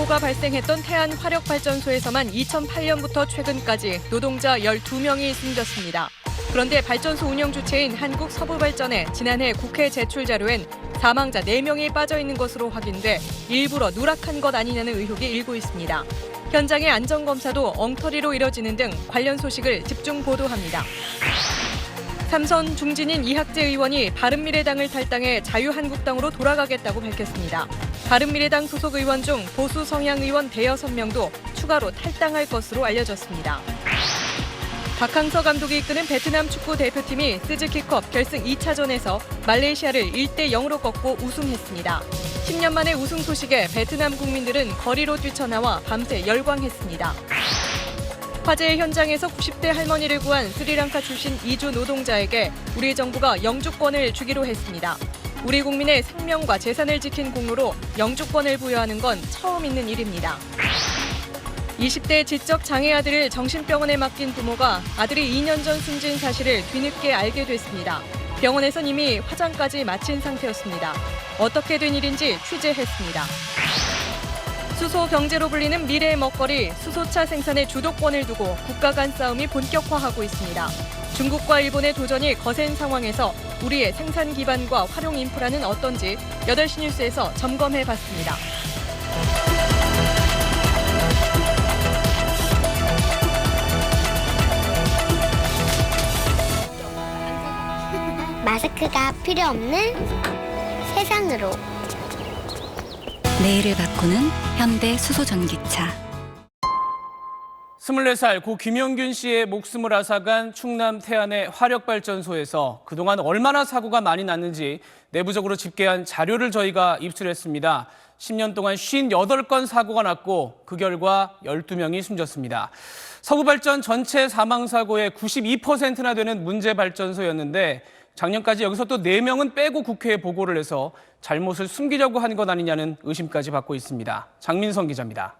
사고가 발생했던 태안 화력발전소에서만 2008년부터 최근까지 노동자 12명이 숨졌습니다. 그런데 발전소 운영 주체인 한국서부발전의 지난해 국회 제출 자료엔 사망자 4명이 빠져 있는 것으로 확인돼 일부러 누락한 것 아니냐는 의혹이 일고 있습니다. 현장의 안전검사도 엉터리로 이뤄지는 등 관련 소식을 집중 보도합니다. 삼선 중진인 이학재 의원이 바른미래당을 탈당해 자유한국당으로 돌아가겠다고 밝혔습니다. 바른미래당 소속 의원 중 보수 성향 의원 대여섯 명도 추가로 탈당할 것으로 알려졌습니다. 박항서 감독이 이끄는 베트남 축구 대표팀이 스즈키컵 결승 2차전에서 말레이시아를 1대0으로 꺾고 우승했습니다. 10년 만에 우승 소식에 베트남 국민들은 거리로 뛰쳐나와 밤새 열광했습니다. 화재의 현장에서 90대 할머니를 구한 스리랑카 출신 이주 노동자에게 우리 정부가 영주권을 주기로 했습니다. 우리 국민의 생명과 재산을 지킨 공로로 영주권을 부여하는 건 처음 있는 일입니다. 20대 지적 장애 아들을 정신병원에 맡긴 부모가 아들이 2년 전 숨진 사실을 뒤늦게 알게 됐습니다. 병원에선 이미 화장까지 마친 상태였습니다. 어떻게 된 일인지 취재했습니다. 수소 경제로 불리는 미래의 먹거리 수소차 생산의 주도권을 두고 국가 간 싸움이 본격화하고 있습니다. 중국과 일본의 도전이 거센 상황에서 우리의 생산 기반과 활용 인프라는 어떤지 8시 뉴스에서 점검해봤습니다. 마스크가 필요 없는 세상으로. 내일을 바꾸는 현대 수소전기차. 24살 고 김영균 씨의 목숨을 앗아간 충남 태안의 화력발전소에서 그동안 얼마나 사고가 많이 났는지 내부적으로 집계한 자료를 저희가 입수했습니다. 10년 동안 58건 사고가 났고 그 결과 12명이 숨졌습니다. 서부발전 전체 사망사고의 92%나 되는 문제발전소였는데 작년까지 여기서 또 4명은 빼고 국회에 보고를 해서 잘못을 숨기려고 한 것 아니냐는 의심까지 받고 있습니다. 장민성 기자입니다.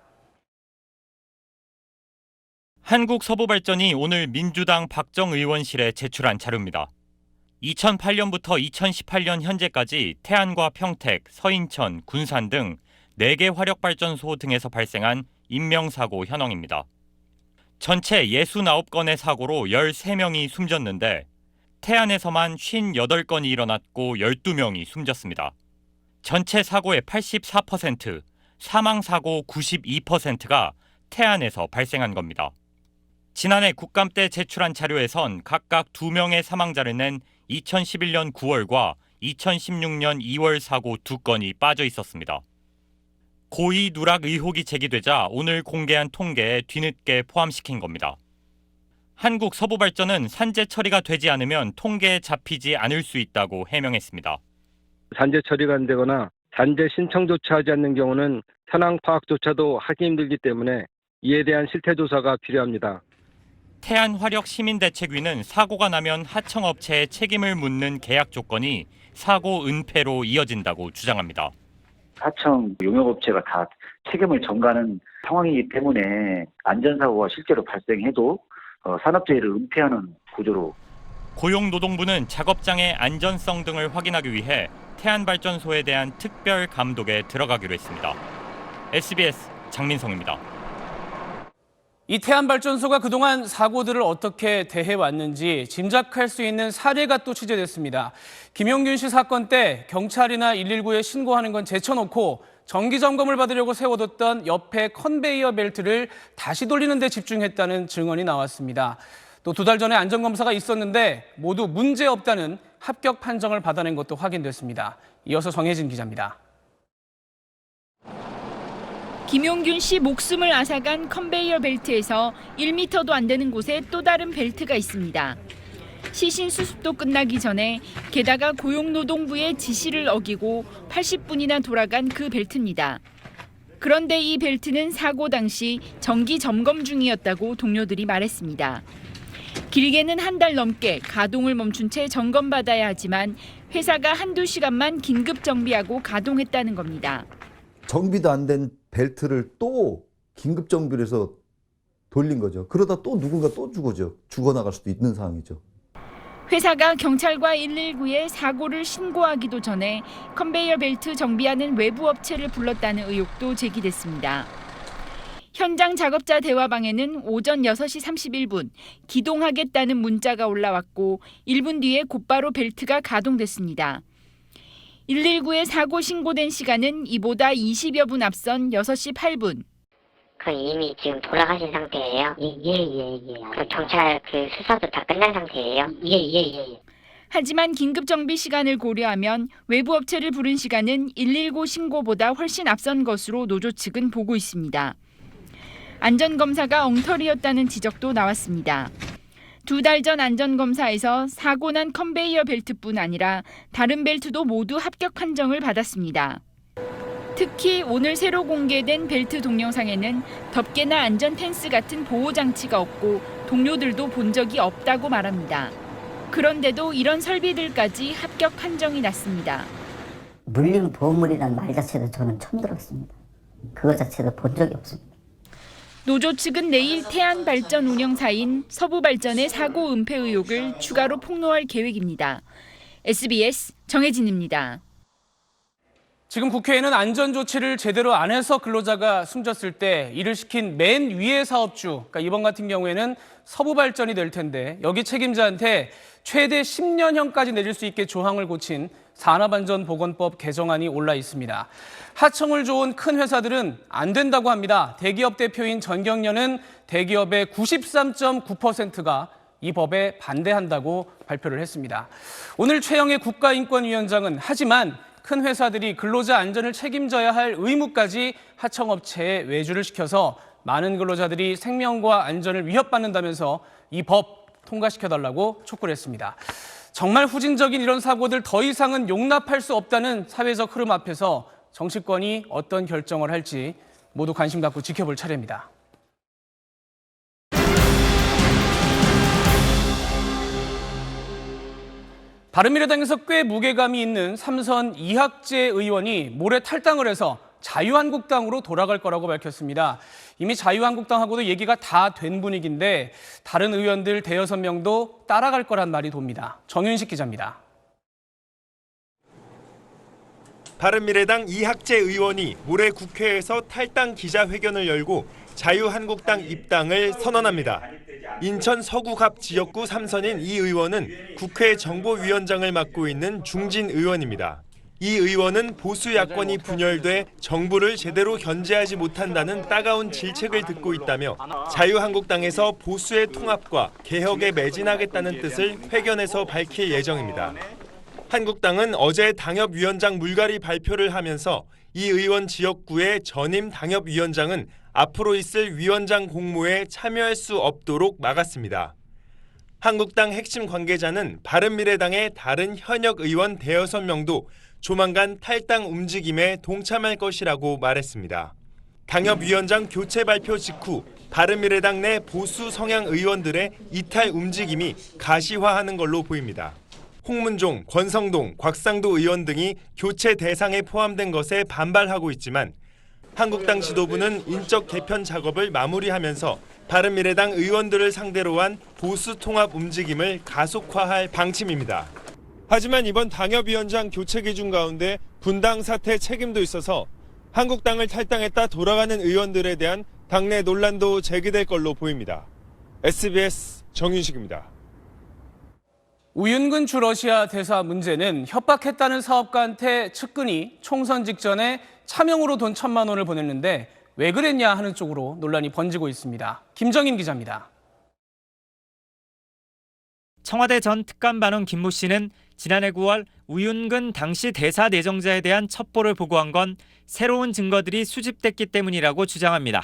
한국서부발전이 오늘 민주당 박정 의원실에 제출한 자료입니다. 2008년부터 2018년 현재까지 태안과 평택, 서인천, 군산 등 4개 화력발전소 등에서 발생한 인명사고 현황입니다. 전체 69건의 사고로 13명이 숨졌는데 태안에서만 58건이 일어났고 12명이 숨졌습니다. 전체 사고의 84%, 사망사고 92%가 태안에서 발생한 겁니다. 지난해 국감 때 제출한 자료에선 각각 2명의 사망자를 낸 2011년 9월과 2016년 2월 사고 2건이 빠져 있었습니다. 고의 누락 의혹이 제기되자 오늘 공개한 통계에 뒤늦게 포함시킨 겁니다. 한국서부발전은 산재 처리가 되지 않으면 통계에 잡히지 않을 수 있다고 해명했습니다. 산재 처리가 안 되거나 산재 신청조차 하지 않는 경우는 현황 파악조차도 하기 힘들기 때문에 이에 대한 실태조사가 필요합니다. 태안화력시민대책위는 사고가 나면 하청업체에 책임을 묻는 계약 조건이 사고 은폐로 이어진다고 주장합니다. 하청 용역업체가 다 책임을 전가하는 상황이기 때문에 안전사고가 실제로 발생해도 산업재해를 은폐하는 구조로. 고용노동부는 작업장의 안전성 등을 확인하기 위해 태안발전소에 대한 특별 감독에 들어가기로 했습니다. SBS 장민성입니다. 이 태안발전소가 그동안 사고들을 어떻게 대해왔는지 짐작할 수 있는 사례가 또 취재됐습니다. 김영균 씨 사건 때 경찰이나 119에 신고하는 건 제쳐놓고 정기점검을 받으려고 세워뒀던 옆에 컨베이어 벨트를 다시 돌리는 데 집중했다는 증언이 나왔습니다. 또 2달 전에 안전검사가 있었는데 모두 문제없다는 합격 판정을 받아낸 것도 확인됐습니다. 이어서 정혜진 기자입니다. 김용균 씨 목숨을 앗아간 컨베이어 벨트에서 1m도 안 되는 곳에 또 다른 벨트가 있습니다. 시신 수습도 끝나기 전에 게다가 고용노동부의 지시를 어기고 80분이나 돌아간 그 벨트입니다. 그런데 이 벨트는 사고 당시 정기 점검 중이었다고 동료들이 말했습니다. 길게는 한 달 넘게 가동을 멈춘 채 점검받아야 하지만 회사가 한두 시간만 긴급 정비하고 가동했다는 겁니다. 정비도 안 된 벨트를 또 긴급 정비를 해서 돌린 거죠. 그러다 또 누군가 또 죽어나갈 수도 있는 상황이죠. 회사가 경찰과 119에 사고를 신고하기도 전에 컨베이어 벨트 정비하는 외부 업체를 불렀다는 의혹도 제기됐습니다. 현장 작업자 대화방에는 오전 6시 31분 기동하겠다는 문자가 올라왔고 1분 뒤에 곧바로 벨트가 가동됐습니다. 119에 사고 신고된 시간은 이보다 20여 분 앞선 6시 8분. 이미 지금 돌아가신 상태예요? 예. 그 경찰 수사도 다 끝난 상태예요? 예. 하지만 긴급 정비 시간을 고려하면 외부 업체를 부른 시간은 119 신고보다 훨씬 앞선 것으로 노조 측은 보고 있습니다. 안전검사가 엉터리였다는 지적도 나왔습니다. 2달 전 안전검사에서 사고 난 컨베이어 벨트뿐 아니라 다른 벨트도 모두 합격 판정을 받았습니다. 특히 오늘 새로 공개된 벨트 동영상에는 덮개나 안전 펜스 같은 보호 장치가 없고 동료들도 본 적이 없다고 말합니다. 그런데도 이런 설비들까지 합격 판정이 났습니다. 물림 보험물이라는 말 자체도 저는 처음 들었습니다. 그거 자체도 본 적이 없습니다. 노조 측은 내일 태안발전 운영사인 서부발전의 사고 은폐 의혹을 추가로 폭로할 계획입니다. SBS 정혜진입니다. 지금 국회에는 안전조치를 제대로 안 해서 근로자가 숨졌을 때 일을 시킨 맨 위의 사업주, 그러니까 이번 같은 경우에는 서부발전이 될 텐데 여기 책임자한테 최대 10년형까지 내릴 수 있게 조항을 고친 산업안전보건법 개정안이 올라 있습니다. 하청을 좋은 큰 회사들은 안 된다고 합니다. 대기업 대표인 전경련은 대기업의 93.9%가 이 법에 반대한다고 발표를 했습니다. 오늘 최영애 국가인권위원장은 하지만 큰 회사들이 근로자 안전을 책임져야 할 의무까지 하청업체에 외주를 시켜서 많은 근로자들이 생명과 안전을 위협받는다면서 이 법 통과시켜달라고 촉구를 했습니다. 정말 후진적인 이런 사고들 더 이상은 용납할 수 없다는 사회적 흐름 앞에서 정치권이 어떤 결정을 할지 모두 관심 갖고 지켜볼 차례입니다. 바른미래당에서 꽤 무게감이 있는 삼선 이학재 의원이 모레 탈당을 해서 자유한국당으로 돌아갈 거라고 밝혔습니다. 이미 자유한국당하고도 얘기가 다 된 분위기인데 다른 의원들 대여섯 명도 따라갈 거란 말이 돕니다. 정윤식 기자입니다. 바른미래당 이학재 의원이 모레 국회에서 탈당 기자회견을 열고 자유한국당 입당을 선언합니다. 인천 서구갑 지역구 3선인 이 의원은 국회 정보위원장을 맡고 있는 중진 의원입니다. 이 의원은 보수 야권이 분열돼 정부를 제대로 견제하지 못한다는 따가운 질책을 듣고 있다며 자유한국당에서 보수의 통합과 개혁에 매진하겠다는 뜻을 회견에서 밝힐 예정입니다. 한국당은 어제 당협위원장 물갈이 발표를 하면서 이 의원 지역구의 전임 당협위원장은 앞으로 있을 위원장 공모에 참여할 수 없도록 막았습니다. 한국당 핵심 관계자는 바른미래당의 다른 현역 의원 대여섯 명도 조만간 탈당 움직임에 동참할 것이라고 말했습니다. 당협위원장 교체 발표 직후 바른미래당 내 보수 성향 의원들의 이탈 움직임이 가시화하는 걸로 보입니다. 홍문종, 권성동, 곽상도 의원 등이 교체 대상에 포함된 것에 반발하고 있지만 한국당 지도부는 인적 개편 작업을 마무리하면서 바른미래당 의원들을 상대로 한 보수 통합 움직임을 가속화할 방침입니다. 하지만 이번 당협위원장 교체 기준 가운데 분당 사태 책임도 있어서 한국당을 탈당했다 돌아가는 의원들에 대한 당내 논란도 제기될 걸로 보입니다. SBS 정윤식입니다. 우윤근 주 러시아 대사 문제는 협박했다는 사업가한테 측근이 총선 직전에 차명으로 돈 1,000만 원을 보냈는데 왜 그랬냐 하는 쪽으로 논란이 번지고 있습니다. 김정인 기자입니다. 청와대 전 특감반원 김모 씨는 지난해 9월 우윤근 당시 대사 내정자에 대한 첩보를 보고한 건 새로운 증거들이 수집됐기 때문이라고 주장합니다.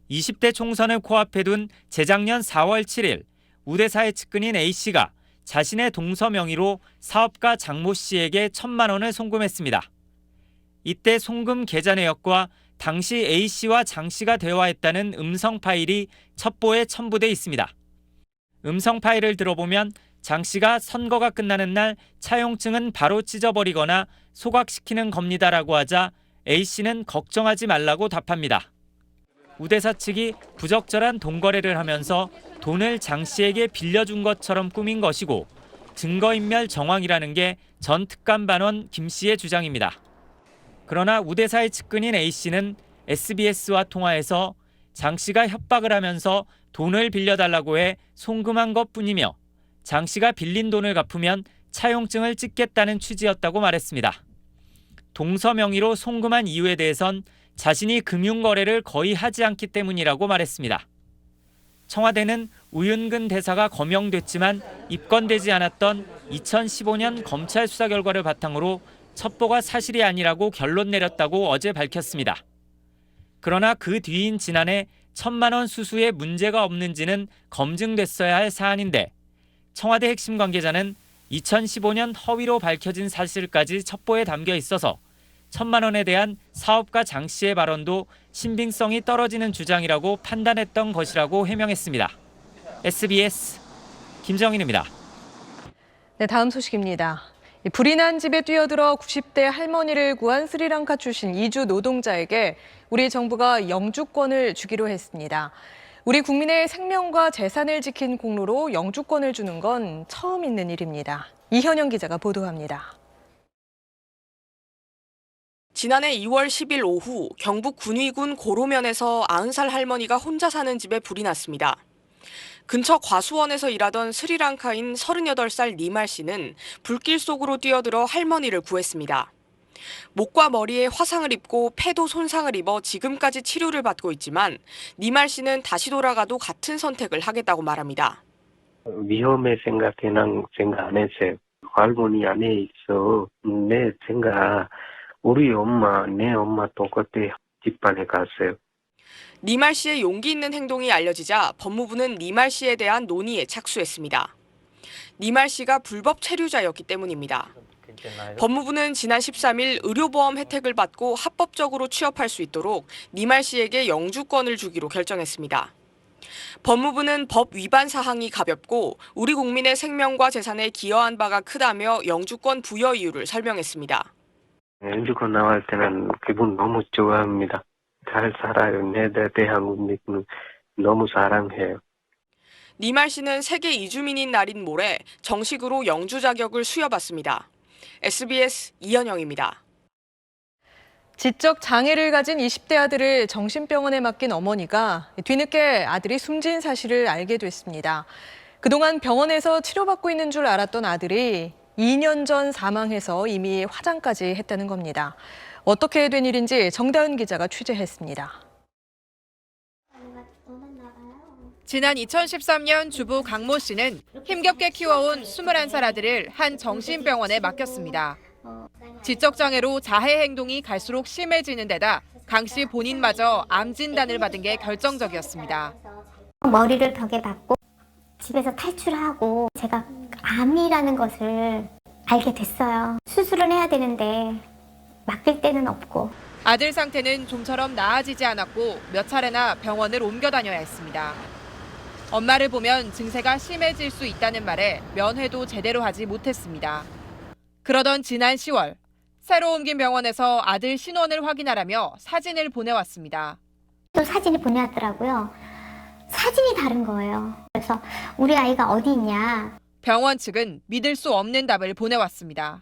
20대 총선을 코앞에 둔 재작년 4월 7일 우 대사의 측근인 A씨가 자신의 동서 명의로 사업가 장모 씨에게 1,000만 원을 송금했습니다. 이때 송금 계좌 내역과 당시 A씨와 장씨가 대화했다는 음성 파일이 첩보에 첨부돼 있습니다. 음성 파일을 들어보면 장씨가 선거가 끝나는 날 차용증은 바로 찢어버리거나 소각시키는 겁니다라고 하자 A씨는 걱정하지 말라고 답합니다. 우 대사 측이 부적절한 돈 거래를 하면서 돈을 장씨에게 빌려준 것처럼 꾸민 것이고 증거인멸 정황이라는 게 전 특감반원 김 씨의 주장입니다. 그러나 우대사의 측근인 A 씨는 SBS와 통화에서 장 씨가 협박을 하면서 돈을 빌려달라고 해 송금한 것뿐이며 장 씨가 빌린 돈을 갚으면 차용증을 찍겠다는 취지였다고 말했습니다. 동서 명의로 송금한 이유에 대해선 자신이 금융거래를 거의 하지 않기 때문이라고 말했습니다. 청와대는 우윤근 대사가 거명됐지만 입건되지 않았던 2015년 검찰 수사 결과를 바탕으로 첩보가 사실이 아니라고 결론 내렸다고 어제 밝혔습니다. 그러나 그 뒤인 지난해 1,000만 원 수수에 문제가 없는지는 검증됐어야 할 사안인데 청와대 핵심 관계자는 2015년 허위로 밝혀진 사실까지 첩보에 담겨 있어서 1,000만 원에 대한 사업가 장 씨의 발언도 신빙성이 떨어지는 주장이라고 판단했던 것이라고 해명했습니다. SBS 김정인입니다. 네, 다음 소식입니다. 불이 난 집에 뛰어들어 90대 할머니를 구한 스리랑카 출신 이주 노동자에게 우리 정부가 영주권을 주기로 했습니다. 우리 국민의 생명과 재산을 지킨 공로로 영주권을 주는 건 처음 있는 일입니다. 이현영 기자가 보도합니다. 지난해 2월 10일 오후 경북 군위군 고로면에서 90살 할머니가 혼자 사는 집에 불이 났습니다. 근처 과수원에서 일하던 스리랑카인 38살 니말 씨는 불길 속으로 뛰어들어 할머니를 구했습니다. 목과 머리에 화상을 입고 폐도 손상을 입어 지금까지 치료를 받고 있지만 니말 씨는 다시 돌아가도 같은 선택을 하겠다고 말합니다. 위험해 생각 안 했어요. 할머니 안에 있어. 내 생각 우리 엄마, 내 엄마 똑같아 집안에 갔어요. 니말 씨의 용기 있는 행동이 알려지자 법무부는 니말 씨에 대한 논의에 착수했습니다. 니말 씨가 불법 체류자였기 때문입니다. 법무부는 지난 13일 의료보험 혜택을 받고 합법적으로 취업할 수 있도록 니말 씨에게 영주권을 주기로 결정했습니다. 법무부는 법 위반 사항이 가볍고 우리 국민의 생명과 재산에 기여한 바가 크다며 영주권 부여 이유를 설명했습니다. 영주권 나올 때는 기분 너무 좋아합니다. 잘 살아요. 내 대한민국 너무 사랑해요. 니말 씨는 세계 이주민인 날인 모레 정식으로 영주 자격을 수여받습니다. SBS 이현영입니다. 지적 장애를 가진 20대 아들을 정신병원에 맡긴 어머니가 뒤늦게 아들이 숨진 사실을 알게 됐습니다. 그동안 병원에서 치료받고 있는 줄 알았던 아들이 2년 전 사망해서 이미 화장까지 했다는 겁니다. 어떻게 된 일인지 정다은 기자가 취재했습니다. 지난 2013년 주부 강모 씨는 힘겹게 키워온 21살 아들을 한 정신병원에 맡겼습니다. 지적장애로 자해 행동이 갈수록 심해지는 데다 강 씨 본인마저 암 진단을 받은 게 결정적이었습니다. 머리를 벽에 박고 집에서 탈출하고 제가 암이라는 것을 알게 됐어요. 수술을 해야 되는데 맡길 데는 없고. 아들 상태는 좀처럼 나아지지 않았고 몇 차례나 병원을 옮겨 다녀야 했습니다. 엄마를 보면 증세가 심해질 수 있다는 말에 면회도 제대로 하지 못했습니다. 그러던 지난 10월 새로 옮긴 병원에서 아들 신원을 확인하라며 사진을 보내왔습니다. 또 사진을 보내왔더라고요. 사진이 다른 거예요. 그래서 우리 아이가 어디 있냐. 병원 측은 믿을 수 없는 답을 보내왔습니다.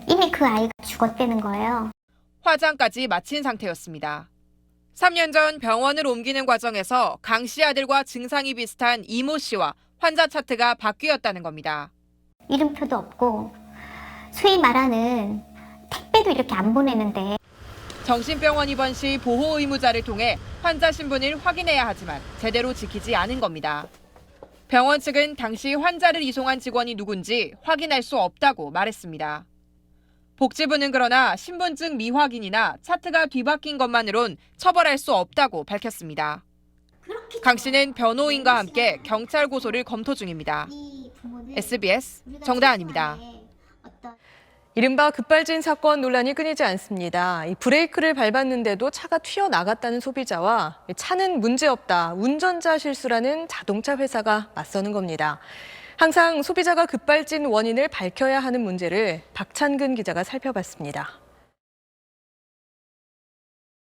이미 그 아이가 죽었다는 거예요. 화장까지 마친 상태였습니다. 3년 전 병원을 옮기는 과정에서 강 씨 아들과 증상이 비슷한 이모 씨와 환자 차트가 바뀌었다는 겁니다. 이름표도 없고 소위 말하는 택배도 이렇게 안 보내는데. 정신병원 입원 시 보호 의무자를 통해 환자 신분을 확인해야 하지만 제대로 지키지 않은 겁니다. 병원 측은 당시 환자를 이송한 직원이 누군지 확인할 수 없다고 말했습니다. 복지부는 그러나 신분증 미확인이나 차트가 뒤바뀐 것만으론 처벌할 수 없다고 밝혔습니다. 강 씨는 변호인과 함께 경찰 고소를 검토 중입니다. SBS 정다은입니다. 이른바 급발진 사건 논란이 끊이지 않습니다. 브레이크를 밟았는데도 차가 튀어나갔다는 소비자와 차는 문제없다, 운전자 실수라는 자동차 회사가 맞서는 겁니다. 항상 소비자가 급발진 원인을 밝혀야 하는 문제를 박찬근 기자가 살펴봤습니다.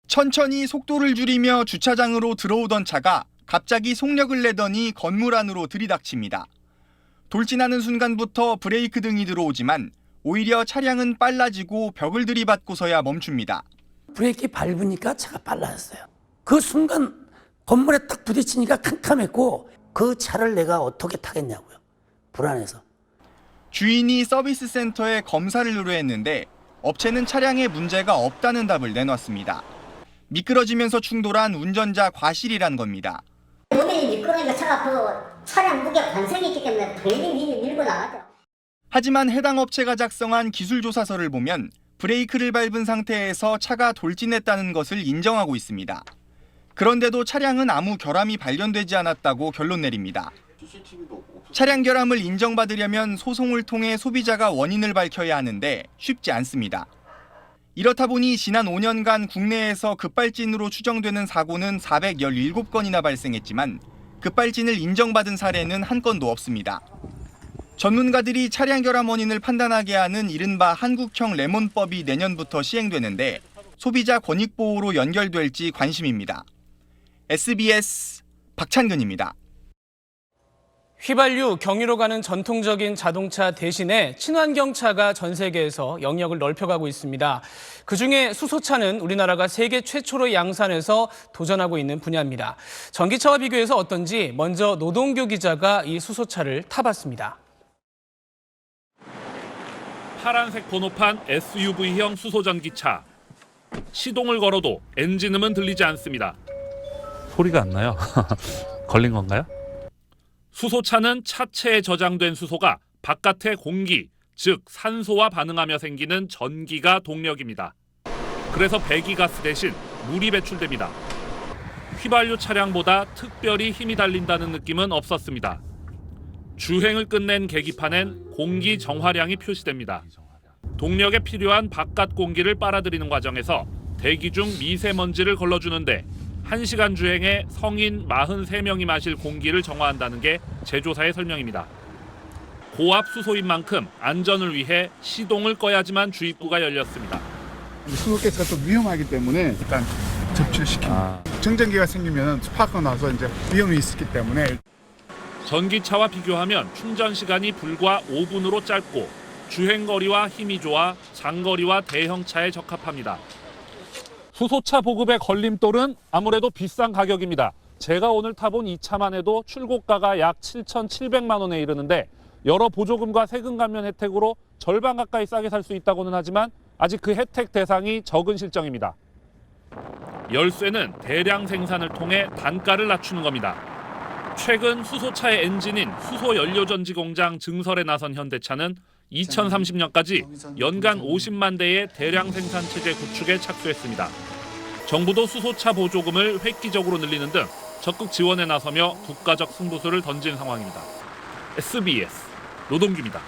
천천히 속도를 줄이며 주차장으로 들어오던 차가 갑자기 속력을 내더니 건물 안으로 들이닥칩니다. 돌진하는 순간부터 브레이크 등이 들어오지만 오히려 차량은 빨라지고 벽을 들이받고서야 멈춥니다. 브레이크 밟으니까 차가 빨라졌어요. 그 순간 건물에 딱 부딪히니까 캄캄했고 그 차를 내가 어떻게 타겠냐고요. 불안해서. 주인이 서비스 센터에 검사를 의뢰했는데 업체는 차량에 문제가 없다는 답을 내놨습니다. 미끄러지면서 충돌한 운전자 과실이란 겁니다. 모델이 미끄러니까 차가 차량 무게 관성이 있기 때문에 당연히 밀고 나가죠. 하지만 해당 업체가 작성한 기술조사서를 보면 브레이크를 밟은 상태에서 차가 돌진했다는 것을 인정하고 있습니다. 그런데도 차량은 아무 결함이 발견되지 않았다고 결론 내립니다. 차량 결함을 인정받으려면 소송을 통해 소비자가 원인을 밝혀야 하는데 쉽지 않습니다. 이렇다 보니 지난 5년간 국내에서 급발진으로 추정되는 사고는 417건이나 발생했지만 급발진을 인정받은 사례는 한 건도 없습니다. 전문가들이 차량 결함 원인을 판단하게 하는 이른바 한국형 레몬법이 내년부터 시행되는데 소비자 권익 보호로 연결될지 관심입니다. SBS 박찬근입니다. 휘발유, 경유로 가는 전통적인 자동차 대신에 친환경차가 전 세계에서 영역을 넓혀가고 있습니다. 그중에 수소차는 우리나라가 세계 최초로 양산해서 도전하고 있는 분야입니다. 전기차와 비교해서 어떤지 먼저 노동규 기자가 이 수소차를 타봤습니다. 파란색 번호판 SUV형 수소전기차. 시동을 걸어도 엔진음은 들리지 않습니다. 소리가 안 나요. 걸린 건가요? 수소차는 차체에 저장된 수소가 바깥의 공기, 즉 산소와 반응하며 생기는 전기가 동력입니다. 그래서 배기가스 대신 물이 배출됩니다. 휘발유 차량보다 특별히 힘이 달린다는 느낌은 없었습니다. 주행을 끝낸 계기판엔 공기 정화량이 표시됩니다. 동력에 필요한 바깥 공기를 빨아들이는 과정에서 대기 중 미세먼지를 걸러주는데 1시간 주행에 성인 43명이 마실 공기를 정화한다는 게 제조사의 설명입니다. 고압 수소인 만큼 안전을 위해 시동을 꺼야지만 주입구가 열렸습니다. 수소가스가 또 위험하기 때문에 일단 접지를 시킵니다. 정전기가 생기면 스파크가 나서 이제 위험이 있기 때문에. 전기차와 비교하면 충전 시간이 불과 5분으로 짧고 주행거리와 힘이 좋아 장거리와 대형차에 적합합니다. 수소차 보급의 걸림돌은 아무래도 비싼 가격입니다. 제가 오늘 타본 이 차만 해도 출고가가 약 7,700만 원에 이르는데 여러 보조금과 세금 감면 혜택으로 절반 가까이 싸게 살 수 있다고는 하지만 아직 그 혜택 대상이 적은 실정입니다. 열쇠는 대량 생산을 통해 단가를 낮추는 겁니다. 최근 수소차의 엔진인 수소연료전지 공장 증설에 나선 현대차는 2030년까지 연간 50만 대의 대량 생산 체제 구축에 착수했습니다. 정부도 수소차 보조금을 획기적으로 늘리는 등 적극 지원에 나서며 국가적 승부수를 던진 상황입니다. SBS 노동규입니다.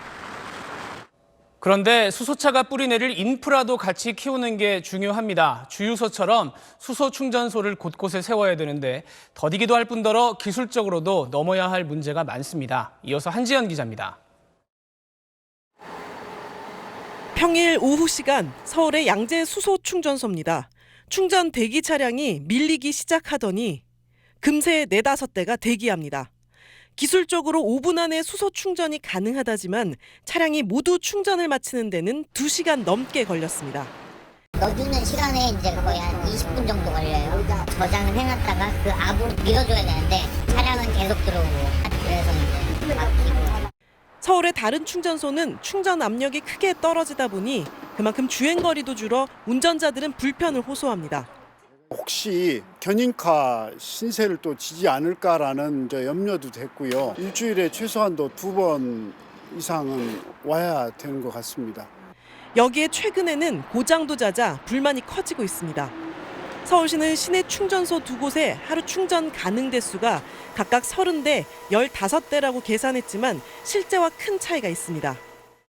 그런데 수소차가 뿌리내릴 인프라도 같이 키우는 게 중요합니다. 주유소처럼 수소 충전소를 곳곳에 세워야 되는데 더디기도 할 뿐더러 기술적으로도 넘어야 할 문제가 많습니다. 이어서 한지연 기자입니다. 평일 오후 시간 서울의 양재 수소 충전소입니다. 충전 대기 차량이 밀리기 시작하더니 금세 4-5대가 대기합니다. 기술적으로 5분 안에 수소 충전이 가능하다지만 차량이 모두 충전을 마치는 데는 2시간 넘게 걸렸습니다. 넣어주는 시간에 이제 거의 한 20분 정도 걸려요. 저장을 해놨다가 그 압으로 밀어줘야 되는데 차량은 계속 들어오고 그래서 이제 막히고. 서울의 다른 충전소는 충전 압력이 크게 떨어지다 보니 그만큼 주행거리도 줄어 운전자들은 불편을 호소합니다. 혹시 견인카 신세를 또 지지 않을까라는 염려도 됐고요. 일주일에 최소한도 2번 이상은 와야 되는 것 같습니다. 여기에 최근에는 고장도 잦아 불만이 커지고 있습니다. 서울시는 시내 충전소 2곳에 하루 충전 가능 대수가 각각 30대, 15대라고 계산했지만 실제와 큰 차이가 있습니다.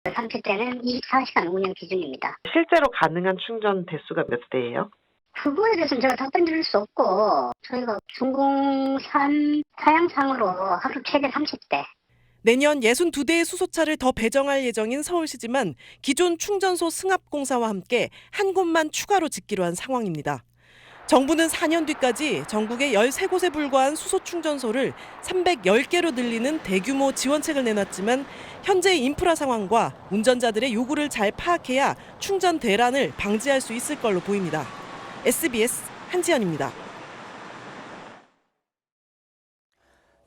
30대는 24시간 운영 기준입니다. 실제로 가능한 충전 대수가 몇 대예요? 그거에 대해서는 제가 답변 드릴 수 없고 저희가 중공산 사양상으로 하루 최대 30대. 내년 62대의 수소차를 더 배정할 예정인 서울시지만 기존 충전소 승합 공사와 함께 한 곳만 추가로 짓기로 한 상황입니다. 정부는 4년 뒤까지 전국에 13곳에 불과한 수소 충전소를 310개로 늘리는 대규모 지원책을 내놨지만 현재 인프라 상황과 운전자들의 요구를 잘 파악해야 충전 대란을 방지할 수 있을 걸로 보입니다. SBS 한지연입니다.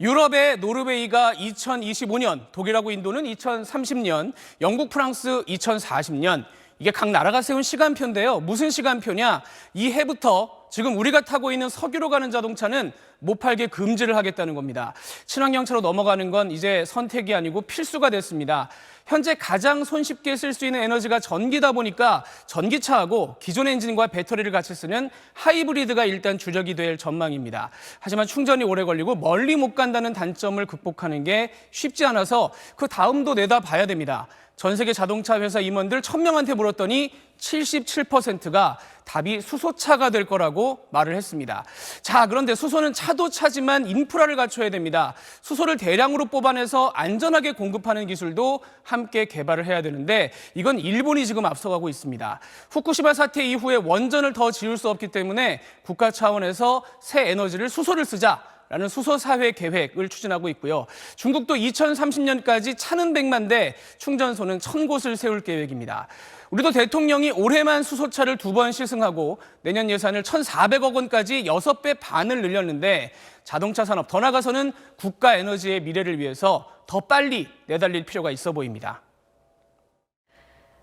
유럽의 노르웨이가 2025년, 독일하고 인도는 2030년, 영국, 프랑스 2040년. 이게 각 나라가 세운 시간표인데요. 무슨 시간표냐? 이 해부터 지금 우리가 타고 있는 석유로 가는 자동차는 못 팔게 금지를 하겠다는 겁니다. 친환경차로 넘어가는 건 이제 선택이 아니고 필수가 됐습니다. 현재 가장 손쉽게 쓸 수 있는 에너지가 전기다 보니까 전기차하고 기존 엔진과 배터리를 같이 쓰는 하이브리드가 일단 주력이 될 전망입니다. 하지만 충전이 오래 걸리고 멀리 못 간다는 단점을 극복하는 게 쉽지 않아서 그 다음도 내다봐야 됩니다. 전 세계 자동차 회사 임원들 1000명한테 물었더니 77%가 답이 수소차가 될 거라고 말을 했습니다. 자, 그런데 수소는 차도 차지만 인프라를 갖춰야 됩니다. 수소를 대량으로 뽑아내서 안전하게 공급하는 기술도 함께 개발을 해야 되는데 이건 일본이 지금 앞서가고 있습니다. 후쿠시마 사태 이후에 원전을 더 지을 수 없기 때문에 국가 차원에서 새 에너지를 수소를 쓰자. 라는 수소사회 계획을 추진하고 있고요. 중국도 2030년까지 차는 100만 대, 충전소는 1000곳을 세울 계획입니다. 우리도 대통령이 올해만 수소차를 2번 시승하고 내년 예산을 1,400억 원까지 6배 반을 늘렸는데 자동차 산업 더 나아가서는 국가 에너지의 미래를 위해서 더 빨리 내달릴 필요가 있어 보입니다.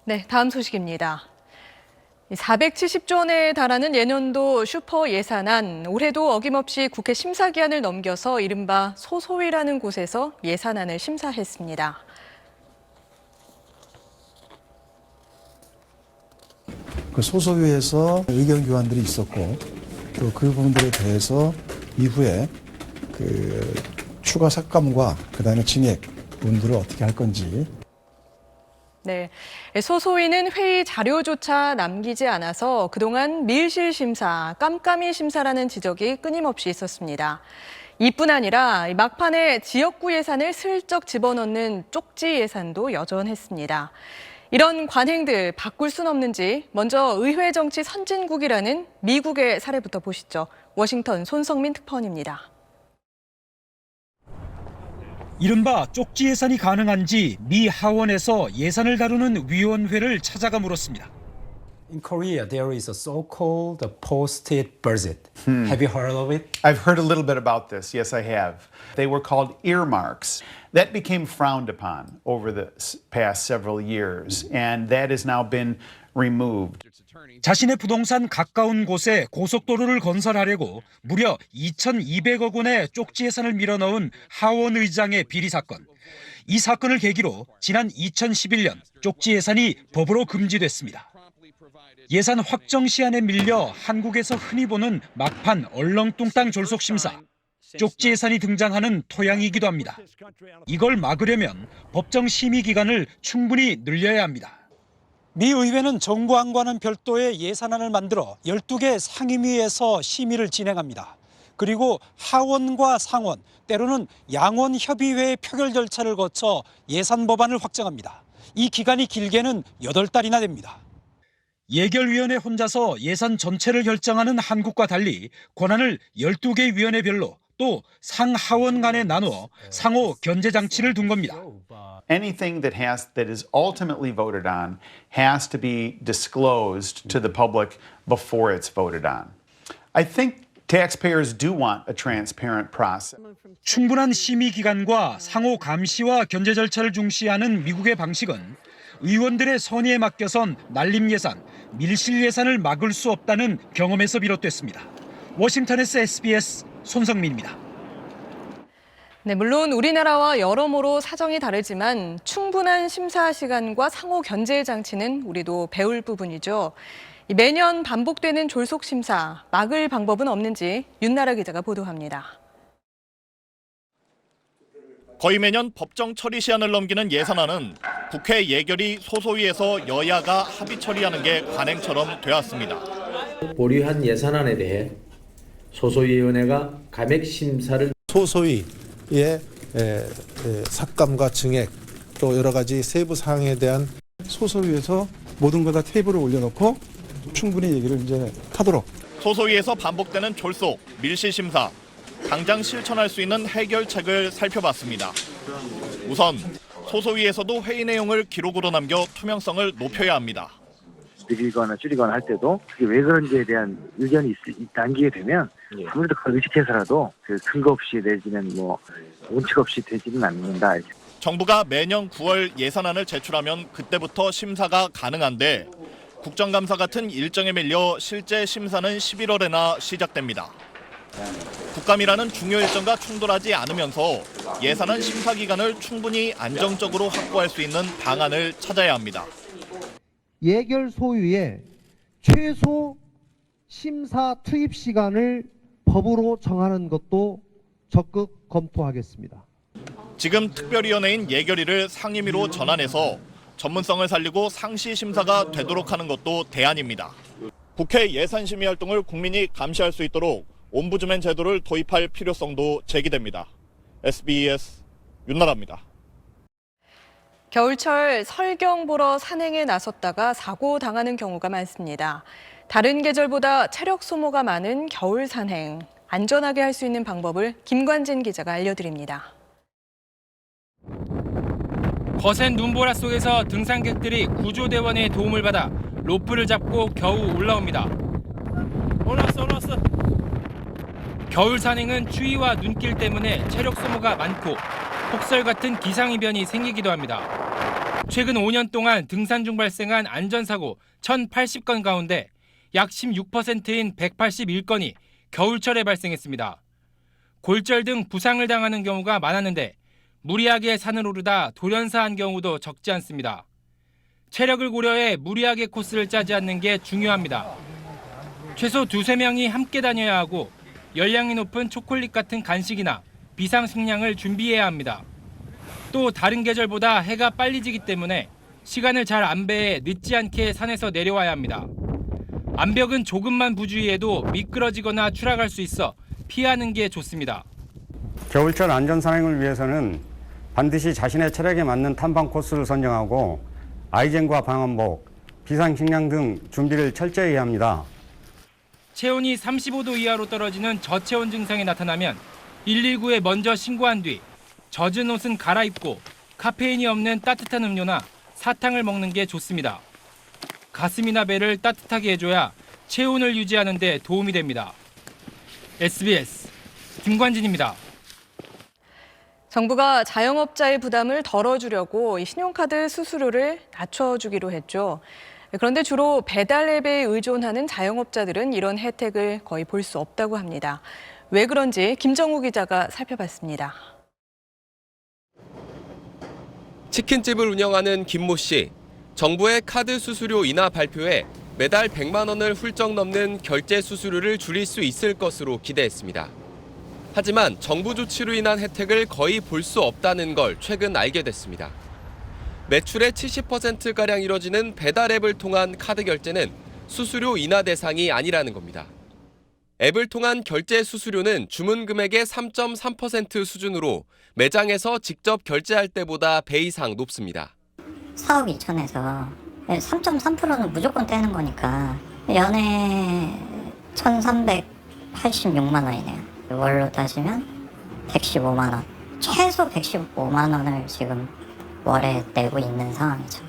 네, 다음 소식입니다. 470조 원에 달하는 예년도 슈퍼 예산안, 올해도 어김없이 국회 심사기한을 넘겨서 이른바 소소위라는 곳에서 예산안을 심사했습니다. 그 소소위에서 의견 교환들이 있었고 또 그 부분들에 대해서 이후에 그 추가 삭감과 그다음에 증액 부분들을 어떻게 할 건지. 네, 소소위는 회의 자료조차 남기지 않아서 그동안 밀실 심사, 깜깜이 심사라는 지적이 끊임없이 있었습니다. 이뿐 아니라 막판에 지역구 예산을 슬쩍 집어넣는 쪽지 예산도 여전했습니다. 이런 관행들 바꿀 순 없는지 먼저 의회 정치 선진국이라는 미국의 사례부터 보시죠. 워싱턴 손성민 특파원입니다. 이른바 쪽지 예산이 가능한지 미 하원에서 예산을 다루는 위원회를 찾아가 물었습니다. In Korea, there is a so-called post-it budget. Have you heard of it? I've heard a little bit about this. Yes, I have. They were called earmarks. That became frowned upon over the past several years, and that has now been removed. 자신의 부동산 가까운 곳에 고속도로를 건설하려고 무려 2,200억 원의 쪽지 예산을 밀어넣은 하원 의장의 비리 사건. 이 사건을 계기로 지난 2011년 쪽지 예산이 법으로 금지됐습니다. 예산 확정 시한에 밀려 한국에서 흔히 보는 막판 얼렁뚱땅 졸속 심사. 쪽지 예산이 등장하는 토양이기도 합니다. 이걸 막으려면 법정 심의 기간을 충분히 늘려야 합니다. 미 의회는 정부안과는 별도의 예산안을 만들어 12개 상임위에서 심의를 진행합니다. 그리고 하원과 상원, 때로는 양원 협의회의 표결 절차를 거쳐 예산 법안을 확정합니다. 이 기간이 길게는 8달이나 됩니다. 예결위원회 혼자서 예산 전체를 결정하는 한국과 달리 권한을 12개 위원회별로 또 상하원 간에 나누어 상호 견제 장치를 둔 겁니다. Anything that is ultimately voted on has to be disclosed to the public before it's voted on. I think taxpayers do want a transparent process. 충분한 심의 기간과 상호 감시와 견제 절차를 중시하는 미국의 방식은 의원들의 선의에 맡겨선 날림 예산, 밀실 예산을 막을 수 없다는 경험에서 비롯됐습니다. 워싱턴에서 SBS 손성민입니다. 네, 물론 우리나라와 여러모로 사정이 다르지만 충분한 심사 시간과 상호 견제 장치는 우리도 배울 부분이죠. 매년 반복되는 졸속 심사, 막을 방법은 없는지 윤나라 기자가 보도합니다. 거의 매년 법정 처리 시한을 넘기는 예산안은 국회 예결위 소소위에서 여야가 합의 처리하는 게 관행처럼 되었습니다. 보류한 예산안에 대해 소소위원회가 감액 심사를 소소위의 삭감과 증액 또 여러 가지 세부 사항에 대한 소소위에서 모든 거 다 테이블에 올려놓고 충분히 얘기를 이제 하도록 소소위에서 반복되는 졸속, 밀실 심사, 당장 실천할 수 있는 해결책을 살펴봤습니다. 우선 소소위에서도 회의 내용을 기록으로 남겨 투명성을 높여야 합니다. 늘리거나 줄이거나 할 때도 그게 왜 그런지에 대한 의견이 남기게 되면 아무래도 그걸 의식해서라도 그 근거 없이 내지는 원칙 없이 되지는 않는다. 정부가 매년 9월 예산안을 제출하면 그때부터 심사가 가능한데 국정감사 같은 일정에 밀려 실제 심사는 11월에나 시작됩니다. 국감이라는 중요 일정과 충돌하지 않으면서 예산안 심사 기간을 충분히 안정적으로 확보할 수 있는 방안을 찾아야 합니다. 예결 소위의 최소 심사 투입 시간을 법으로 정하는 것도 적극 검토하겠습니다. 지금 특별위원회인 예결위를 상임위로 전환해서 전문성을 살리고 상시 심사가 되도록 하는 것도 대안입니다. 국회 예산심의 활동을 국민이 감시할 수 있도록 옴부즈맨 제도를 도입할 필요성도 제기됩니다. SBS 윤나라입니다. 겨울철 설경 보러 산행에 나섰다가 사고 당하는 경우가 많습니다. 다른 계절보다 체력 소모가 많은 겨울 산행. 안전하게 할 수 있는 방법을 김관진 기자가 알려드립니다. 거센 눈보라 속에서 등산객들이 구조대원의 도움을 받아 로프를 잡고 겨우 올라옵니다. 올라왔어. 겨울 산행은 추위와 눈길 때문에 체력 소모가 많고 폭설 같은 기상이변이 생기기도 합니다. 최근 5년 동안 등산 중 발생한 안전사고 1,080건 가운데 약 16%인 181건이 겨울철에 발생했습니다. 골절 등 부상을 당하는 경우가 많았는데 무리하게 산을 오르다 돌연사한 경우도 적지 않습니다. 체력을 고려해 무리하게 코스를 짜지 않는 게 중요합니다. 최소 2~3명이 함께 다녀야 하고 열량이 높은 초콜릿 같은 간식이나 비상식량을 준비해야 합니다. 또 다른 계절보다 해가 빨리 지기 때문에 시간을 잘 안배해 늦지 않게 산에서 내려와야 합니다. 암벽은 조금만 부주의해도 미끄러지거나 추락할 수 있어 피하는 게 좋습니다. 겨울철 안전산행을 위해서는 반드시 자신의 체력에 맞는 탐방 코스를 선정하고 아이젠과 방한복, 비상식량 등 준비를 철저히 해야 합니다. 체온이 35도 이하로 떨어지는 저체온 증상이 나타나면 119에 먼저 신고한 뒤 젖은 옷은 갈아입고 카페인이 없는 따뜻한 음료나 사탕을 먹는 게 좋습니다. 가슴이나 배를 따뜻하게 해줘야 체온을 유지하는 데 도움이 됩니다. SBS 김관진입니다. 정부가 자영업자의 부담을 덜어주려고 신용카드 수수료를 낮춰주기로 했죠. 그런데 주로 배달 앱에 의존하는 자영업자들은 이런 혜택을 거의 볼 수 없다고 합니다. 왜 그런지 김정우 기자가 살펴봤습니다. 치킨집을 운영하는 김모 씨. 정부의 카드 수수료 인하 발표에 매달 100만 원을 훌쩍 넘는 결제 수수료를 줄일 수 있을 것으로 기대했습니다. 하지만 정부 조치로 인한 혜택을 거의 볼 수 없다는 걸 최근 알게 됐습니다. 매출의 70%가량 이뤄지는 배달 앱을 통한 카드 결제는 수수료 인하 대상이 아니라는 겁니다. 앱을 통한 결제 수수료는 주문 금액의 3.3% 수준으로 매장에서 직접 결제할 때보다 배 이상 높습니다. 4억 2천에서 3.3%는 무조건 떼는 거니까 연에 1,386만 원이네요. 월로 따지면 115만 원. 최소 115만 원을 지금 월에 내고 있는 상황이죠.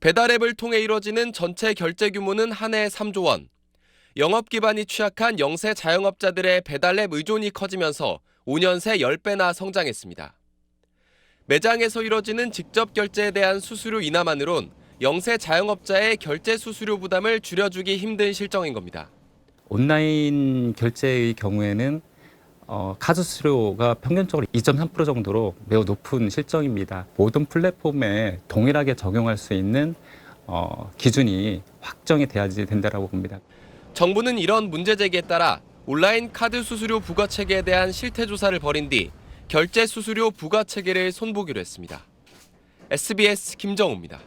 배달 앱을 통해 이뤄지는 전체 결제 규모는 한 해 3조 원. 영업 기반이 취약한 영세 자영업자들의 배달 앱 의존이 커지면서 5년 새 10배나 성장했습니다. 매장에서 이뤄지는 직접 결제에 대한 수수료 인하만으론 영세 자영업자의 결제 수수료 부담을 줄여주기 힘든 실정인 겁니다. 온라인 결제의 경우에는 카드 수수료가 평균적으로 2.3% 정도로 매우 높은 실정입니다. 모든 플랫폼에 동일하게 적용할 수 있는 기준이 확정이 돼야지 된다고 봅니다. 정부는 이런 문제 제기에 따라 온라인 카드 수수료 부과 체계에 대한 실태 조사를 벌인 뒤 결제 수수료 부과 체계를 손보기로 했습니다. SBS 김정우입니다.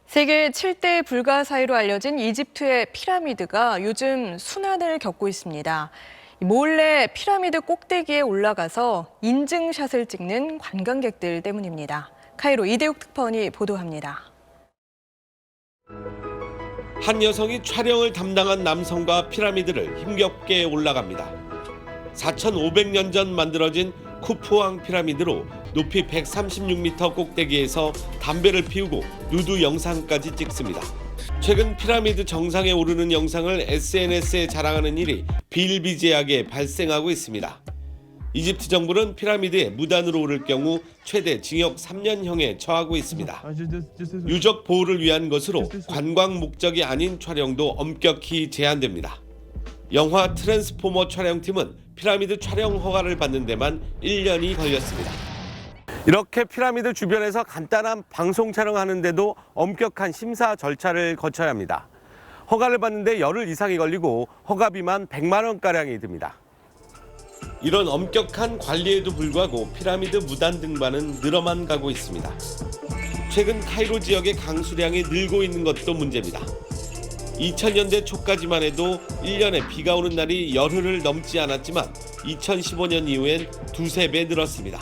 세계 7대 불가사의로 알려진 이집트의 피라미드가 요즘 순환을 겪고 있습니다. 몰래 피라미드 꼭대기에 올라가서 인증샷을 찍는 관광객들 때문입니다. 카이로 이대욱 특파원이 보도합니다. 한 여성이 촬영을 담당한 남성과 피라미드를 힘겹게 올라갑니다. 4,500년 전 만들어진 쿠프왕 피라미드로 높이 136m 꼭대기에서 담배를 피우고 누드 영상까지 찍습니다. 최근 피라미드 정상에 오르는 영상을 SNS에 자랑하는 일이 비일비재하게 발생하고 있습니다. 이집트 정부는 피라미드에 무단으로 오를 경우 최대 징역 3년형에 처하고 있습니다. 유적 보호를 위한 것으로 관광 목적이 아닌 촬영도 엄격히 제한됩니다. 영화 트랜스포머 촬영팀은 피라미드 촬영 허가를 받는 데만 1년이 걸렸습니다. 이렇게 피라미드 주변에서 간단한 방송 촬영하는데도 엄격한 심사 절차를 거쳐야 합니다. 허가를 받는데 열흘 이상이 걸리고 허가비만 100만 원가량이 듭니다. 이런 엄격한 관리에도 불구하고 피라미드 무단 등반은 늘어만 가고 있습니다. 최근 카이로 지역의 강수량이 늘고 있는 것도 문제입니다. 2000년대 초까지만 해도 1년에 비가 오는 날이 열흘을 넘지 않았지만 2015년 이후엔 두세 배 늘었습니다.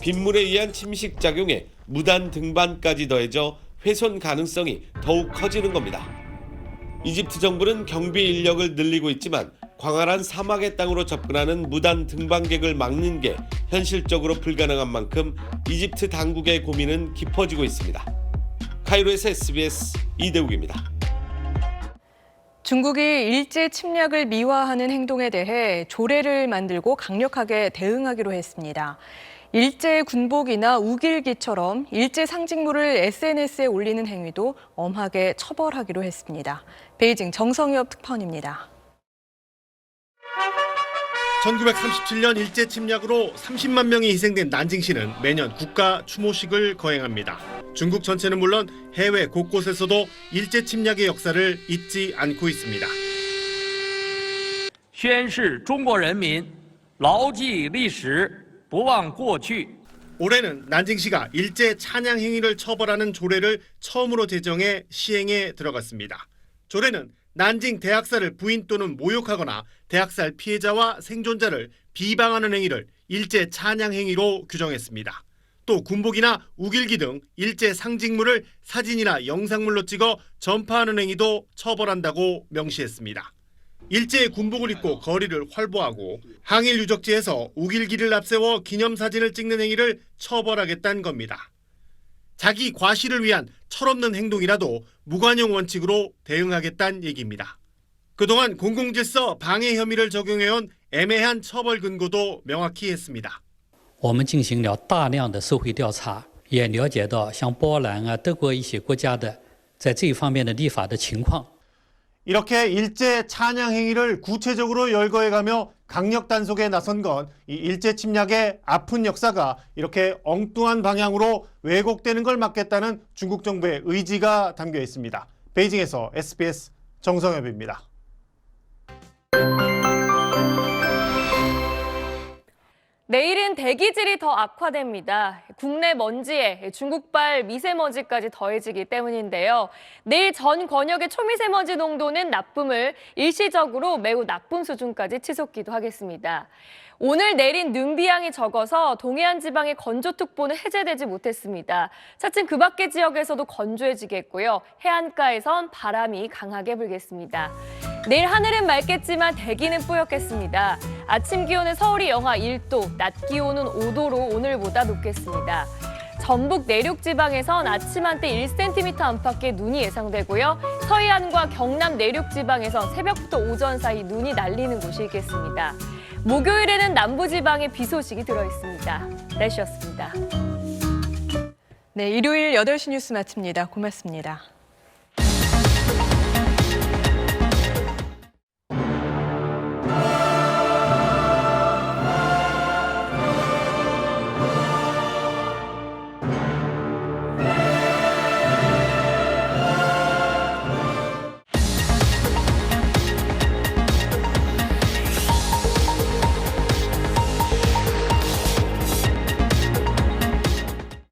빗물에 의한 침식 작용에 무단 등반까지 더해져 훼손 가능성이 더욱 커지는 겁니다. 이집트 정부는 경비 인력을 늘리고 있지만 광활한 사막의 땅으로 접근하는 무단 등반객을 막는 게 현실적으로 불가능한 만큼 이집트 당국의 고민은 깊어지고 있습니다. 카이로에서 SBS 이대욱입니다. 중국이 일제 침략을 미화하는 행동에 대해 조례를 만들고 강력하게 대응하기로 했습니다. 일제 군복이나 우길기처럼 일제 상징물을 SNS에 올리는 행위도 엄하게 처벌하기로 했습니다. 베이징 정성엽 특파원입니다. 1937년 일제 침략으로 30만 명이 희생된 난징시는 매년 국가 추모식을 거행합니다. 중국 전체는 물론 해외 곳곳에서도 일제 침략의 역사를 잊지 않고 있습니다. 宣示中国人民牢记历史不忘过去 올해는 난징시가 일제 찬양 행위를 처벌하는 조례를 처음으로 제정해 시행에 들어갔습니다. 조례는 난징 대학살을 부인 또는 모욕하거나 대학살 피해자와 생존자를 비방하는 행위를 일제 찬양 행위로 규정했습니다. 또 군복이나 우길기 등 일제 상징물을 사진이나 영상물로 찍어 전파하는 행위도 처벌한다고 명시했습니다. 일제의 군복을 입고 거리를 활보하고 항일 유적지에서 우길기를 앞세워 기념사진을 찍는 행위를 처벌하겠다는 겁니다. 자기 과시를 위한 철없는 행동이라도 무관용 원칙으로 대응하겠다는 얘기입니다. 그동안 공공질서 방해 혐의를 적용해온 애매한 처벌 근거도 명확히 했습니다. 我们进行了大量的社会调查，也了解到像波兰啊、德国一些国家的在这方面的立法的情况。 이렇게 일제 찬양 행위를 구체적으로 열거해가며 강력 단속에 나선 건 이 일제 침략의 아픈 역사가 이렇게 엉뚱한 방향으로 왜곡되는 걸 막겠다는 중국 정부의 의지가 담겨 있습니다. 베이징에서 SBS 정성엽입니다. 내일은 대기질이 더 악화됩니다. 국내 먼지에 중국발 미세먼지까지 더해지기 때문인데요. 내일 전 권역의 초미세먼지 농도는 나쁨을 일시적으로 매우 나쁨 수준까지 치솟기도 하겠습니다. 오늘 내린 눈비양이 적어서 동해안 지방의 건조특보는 해제되지 못했습니다. 차츰 그 밖의 지역에서도 건조해지겠고요. 해안가에선 바람이 강하게 불겠습니다. 내일 하늘은 맑겠지만 대기는 뿌옇겠습니다. 아침 기온은 서울이 영하 1도, 낮 기온은 5도로 오늘보다 높겠습니다. 전북 내륙 지방에선 아침 한때 1cm 안팎의 눈이 예상되고요. 서해안과 경남 내륙 지방에선 새벽부터 오전 사이 눈이 날리는 곳이 있겠습니다. 목요일에는 남부 지방에 비 소식이 들어있습니다. 날씨였습니다. 네, 일요일 8시 뉴스 마칩니다. 고맙습니다.